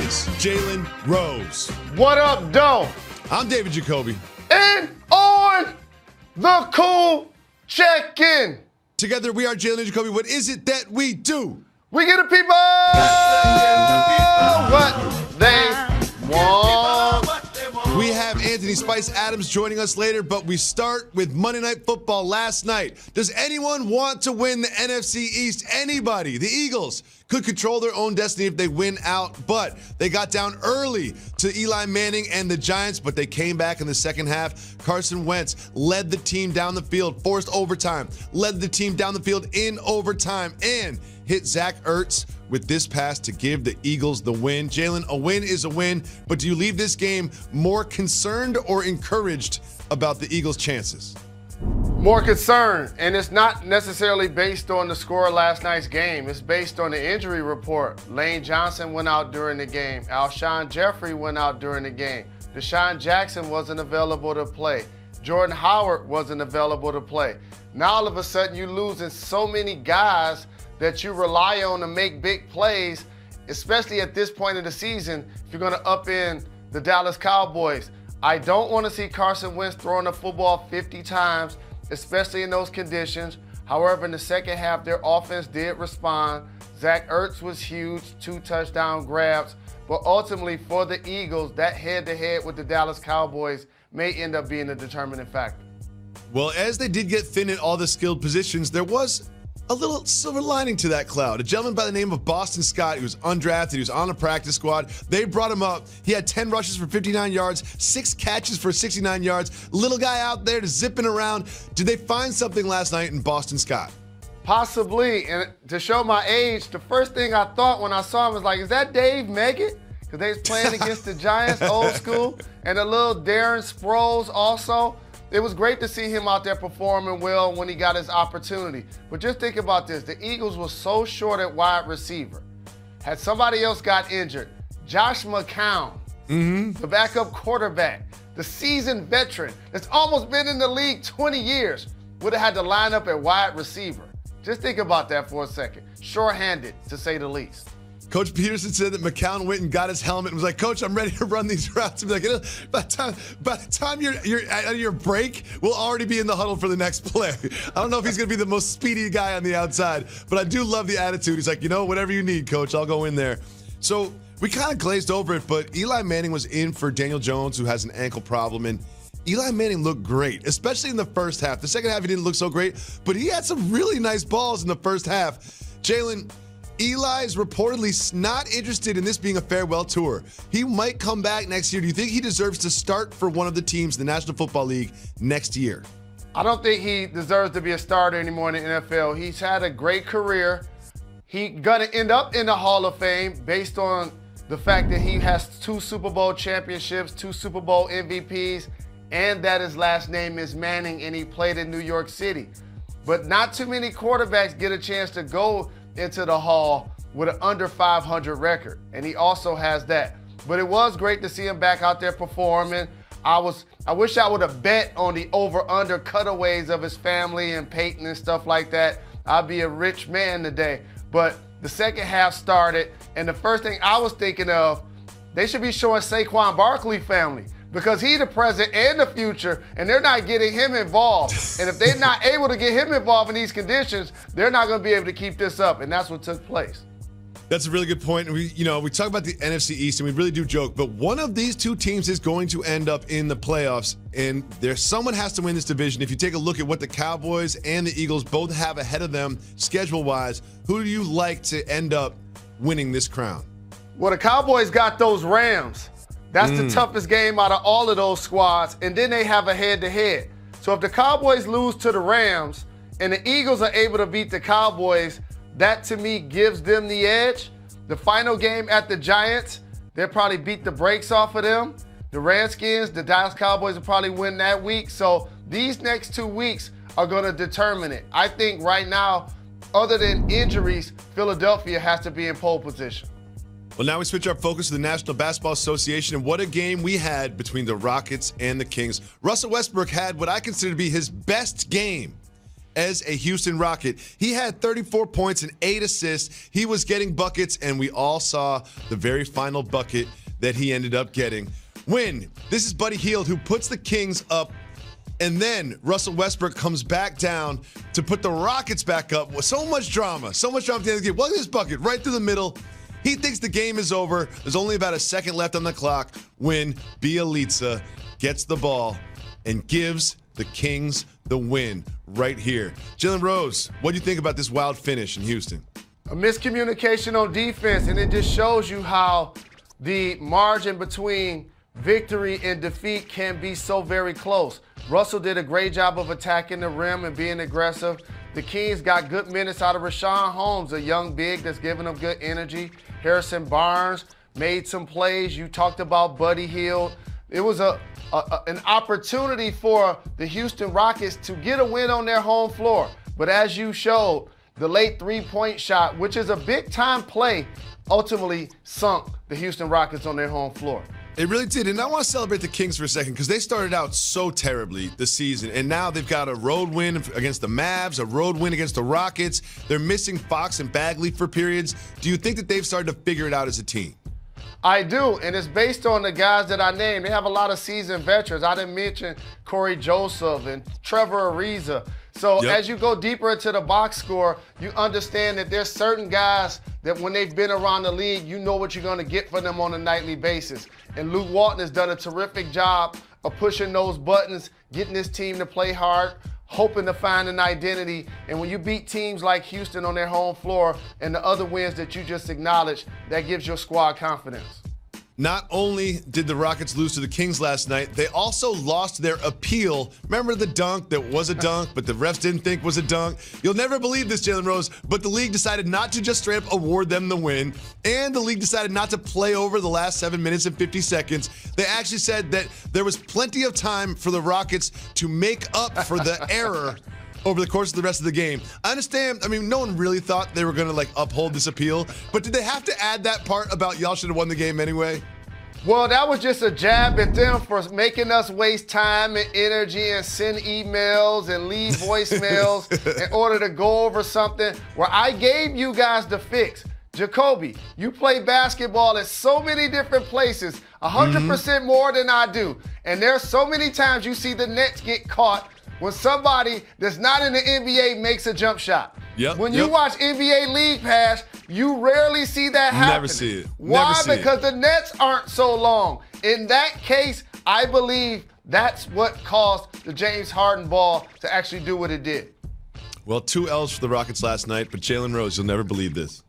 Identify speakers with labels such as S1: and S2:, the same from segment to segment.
S1: is Jalen Rose.
S2: What up, Doe?
S1: I'm David Jacoby.
S2: And on the cool check-in.
S1: Together we are Jalen Jacoby. What is it that we do?
S2: We get the people what they want.
S1: We have Anthony Spice Adams joining us later, but we start with Monday Night Football last night. Does anyone want to win the NFC East? Anybody? The Eagles could control their own destiny if they win out, but they got down early to Eli Manning and the Giants, but they came back in the second half. Carson Wentz led the team down the field, forced overtime, led the team down the field in overtime, and hit Zach Ertz with this pass to give the Eagles the win. Jalen, a win is a win, but do you leave this game more concerned or encouraged about the Eagles' chances?
S2: More concerned, and it's not necessarily based on the score of last night's game. It's based on the injury report. Lane Johnson went out during the game. Alshon Jeffrey went out during the game. Deshaun Jackson wasn't available to play. Jordan Howard wasn't available to play. Now all of a sudden you're losing so many guys that you rely on to make big plays, especially at this point of the season, if you're going to upend the Dallas Cowboys. I don't want to see Carson Wentz throwing the football 50 times, especially in those conditions. However, in the second half, their offense did respond. Zach Ertz was huge, 2 touchdown grabs. But ultimately, for the Eagles, that head-to-head with the Dallas Cowboys may end up being a determining factor.
S1: Well, as they did get thin in all the skilled positions, there was a little silver lining to that cloud. A gentleman by the name of Boston Scott, he was undrafted, he was on a practice squad. They brought him up. He had 10 rushes for 59 yards, 6 catches for 69 yards. Little guy out there just zipping around. Did they find something last night in Boston Scott?
S2: Possibly, and to show my age, the first thing I thought when I saw him was like, is that Dave Meggett? Because they was playing against the Giants, old school, and a little Darren Sproles also. It was great to see him out there performing well when he got his opportunity. But just think about this. The Eagles were so short at wide receiver. Had somebody else got injured, Josh McCown, the backup quarterback, the seasoned veteran that's almost been in the league 20 years, would have had to line up at wide receiver. Just think about that for a second. Short-handed, to say the least.
S1: Coach Peterson said that McCown went and got his helmet and was like, Coach, I'm ready to run these routes. And like, by the time you're out of your break, we'll already be in the huddle for the next play. I don't know if he's going to be the most speedy guy on the outside, but I do love the attitude. He's like, whatever you need, Coach, I'll go in there. So we kind of glazed over it, but Eli Manning was in for Daniel Jones, who has an ankle problem, and Eli Manning looked great, especially in the first half. The second half, he didn't look so great, but he had some really nice balls in the first half. Jalen, Eli is reportedly not interested in this being a farewell tour. He might come back next year. Do you think he deserves to start for one of the teams in the National Football League next year?
S2: I don't think he deserves to be a starter anymore in the NFL. He's had a great career. He's going to end up in the Hall of Fame based on the fact that he has 2 Super Bowl championships, 2 Super Bowl MVPs, and that his last name is Manning, and he played in New York City. But not too many quarterbacks get a chance to go into the Hall with an under 500 record, and he also has that. But it was great to see him back out there performing. I wish I would have bet on the over-under cutaways of his family and Peyton and stuff like that. I'd be a rich man today. But the second half started, and the first thing I was thinking of, they should be showing Saquon Barkley family, because he's the present and the future, and they're not getting him involved. And if they're not able to get him involved in these conditions, they're not going to be able to keep this up, and that's what took place.
S1: That's a really good point. We talk about the NFC East, and we really do joke, but one of these 2 teams is going to end up in the playoffs, and someone has to win this division. If you take a look at what the Cowboys and the Eagles both have ahead of them schedule-wise, who do you like to end up winning this crown?
S2: Well, the Cowboys got those Rams. That's the toughest game out of all of those squads, and then they have a head-to-head. So if the Cowboys lose to the Rams and the Eagles are able to beat the Cowboys, that to me gives them the edge. The final game at the Giants, they'll probably beat the brakes off of them. The Redskins, the Dallas Cowboys will probably win that week. So these next 2 weeks are going to determine it. I think right now, other than injuries, Philadelphia has to be in pole position.
S1: Well, now we switch our focus to the National Basketball Association, and what a game we had between the Rockets and the Kings. Russell Westbrook had what I consider to be his best game as a Houston Rocket. He had 34 points and 8 assists. He was getting buckets, and we all saw the very final bucket that he ended up getting. This is Buddy Hield, who puts the Kings up, and then Russell Westbrook comes back down to put the Rockets back up. So much drama at the end of the game. Look at this bucket right through the middle. He thinks the game is over. There's only about a second left on the clock when Bjelica gets the ball and gives the Kings the win right here. Jalen Rose, what do you think about this wild finish in Houston?
S2: A miscommunication on defense, and it just shows you how the margin between victory and defeat can be so very close. Russell did a great job of attacking the rim and being aggressive. The Kings got good minutes out of Rashawn Holmes, a young big that's giving them good energy. Harrison Barnes made some plays. You talked about Buddy Hield. It was an opportunity for the Houston Rockets to get a win on their home floor. But as you showed, the late three-point shot, which is a big-time play, ultimately sunk the Houston Rockets on their home floor.
S1: It really did, and I want to celebrate the Kings for a second because they started out so terribly this season, and now they've got a road win against the Mavs, a road win against the Rockets. They're missing Fox and Bagley for periods. Do you think that they've started to figure it out as a team?
S2: I do, and it's based on the guys that I named. They have a lot of seasoned veterans. I didn't mention Corey Joseph and Trevor Ariza. So as you go deeper into the box score, you understand that there's certain guys that when they've been around the league, you know what you're going to get from them on a nightly basis. And Luke Walton has done a terrific job of pushing those buttons, getting this team to play hard, hoping to find an identity. And when you beat teams like Houston on their home floor and the other wins that you just acknowledged, that gives your squad confidence.
S1: Not only did the Rockets lose to the Kings last night, they also lost their appeal. Remember the dunk that was a dunk, but the refs didn't think was a dunk? You'll never believe this, Jalen Rose, but the league decided not to just straight up award them the win, and the league decided not to play over the last 7 minutes and 50 seconds. They actually said that there was plenty of time for the Rockets to make up for the error over the course of the rest of the game. I understand, no one really thought they were going to uphold this appeal, but did they have to add that part about y'all should have won the game anyway?
S2: Well, that was just a jab at them for making us waste time and energy and send emails and leave voicemails in order to go over something where I gave you guys the fix. Jacoby, you play basketball at so many different places, 100% more than I do. And there's so many times you see the Nets get caught when somebody that's not in the NBA makes a jump shot. When you watch NBA League Pass, you rarely see that happen.
S1: Never see it.
S2: Why? Because the nets aren't so long. In that case, I believe that's what caused the James Harden ball to actually do what it did.
S1: Well, 2 L's for the Rockets last night, but Jalen Rose, you'll never believe this.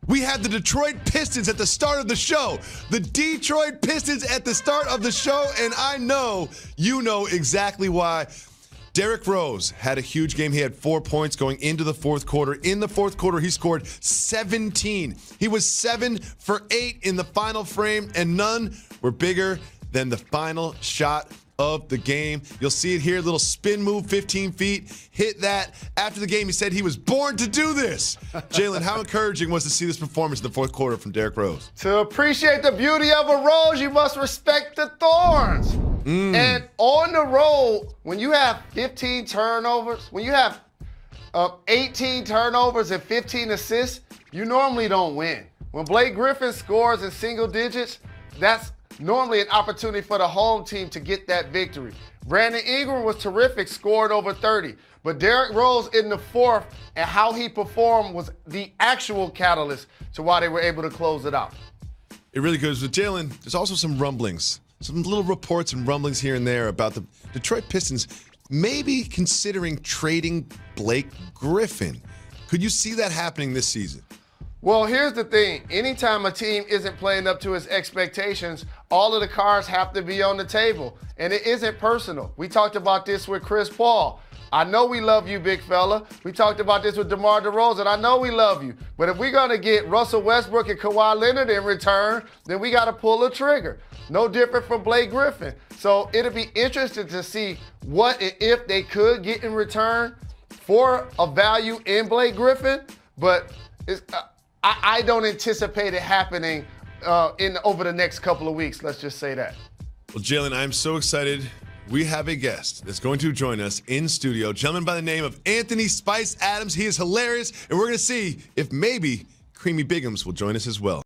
S1: We had the Detroit Pistons at the start of the show. The Detroit Pistons at the start of the show, and I know you know exactly why. Derrick Rose had a huge game. He had 4 points going into the fourth quarter. In the fourth quarter, he scored 17. He was 7 for 8 in the final frame, and none were bigger than the final shot of the game. You'll see it here, little spin move, 15 feet, hit that. After the game, he said he was born to do this. Jalen, how encouraging was to see this performance in the fourth quarter from Derrick Rose?
S2: To appreciate the beauty of a rose, you must respect the thorns. And on the road, when you have 15 turnovers, when you have 18 turnovers and 15 assists, you normally don't win. When Blake Griffin scores in single digits, that's normally an opportunity for the home team to get that victory. Brandon Ingram was terrific, scored over 30. But Derrick Rose in the fourth and how he performed was the actual catalyst to why they were able to close it out.
S1: It really goes with Jalen. There's also some rumblings, some little reports and rumblings here and there about the Detroit Pistons maybe considering trading Blake Griffin. Could you see that happening this season?
S2: Well, here's the thing. Anytime a team isn't playing up to its expectations, all of the cards have to be on the table. And it isn't personal. We talked about this with Chris Paul. I know we love you, big fella. We talked about this with DeMar DeRozan. I know we love you. But if we're going to get Russell Westbrook and Kawhi Leonard in return, then we got to pull the trigger. No different from Blake Griffin. So it'll be interesting to see what and if they could get in return for a value in Blake Griffin. But I don't anticipate it happening over the next couple of weeks. Let's just say that.
S1: Well, Jalen, I'm so excited we have a guest that's going to join us in studio. A gentleman by the name of Anthony Spice Adams. He is hilarious, and we're going to see if maybe Creamy Bigums will join us as well.